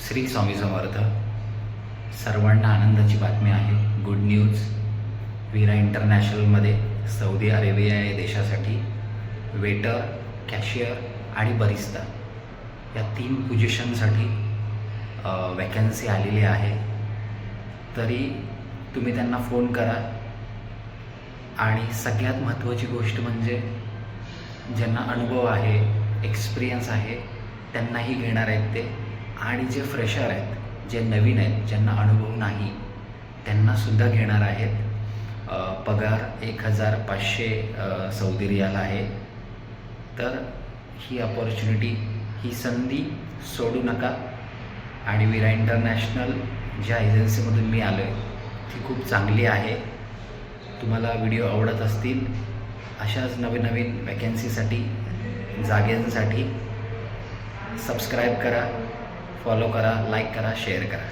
श्री स्वामी समर्थ. सर्वांना आनंदाची बातमी आहे. Good news. विरा इंटरनॅशनलमध्ये सौदी अरेबिया या देशासाठी वेटर, कॅशियर आणि बरिस्ता या 3 पोझिशनसाठी वॅकन्सी आलेली आहे. तरी तुम्ही त्यांना फोन करा. आणि सगळ्यात महत्त्वाची गोष्ट म्हणजे ज्यांना अनुभव आहे, एक्सपिरियन्स आहे, त्यांनाही घेणार आहेत ते. आणि जे फ्रेशर आहेत, जे नवीन आहेत, ज्यांना अनुभव नाही, त्यांनासुद्धा घेणार आहेत. पगार 1500 सौदी रियाल आहे. तर ही अपॉर्च्युनिटी, ही संधी सोडू नका. आणि विरा इंटरनॅशनल ज्या एजन्सीमधून मी आलो आहे ती खूप चांगली आहे. तुम्हाला व्हिडिओ आवडत असतील, अशाच नवीन नवीन वॅकन्सीसाठी, जागांसाठी सबस्क्राईब करा, फॉलो करा, लाईक करा, शेअर करा.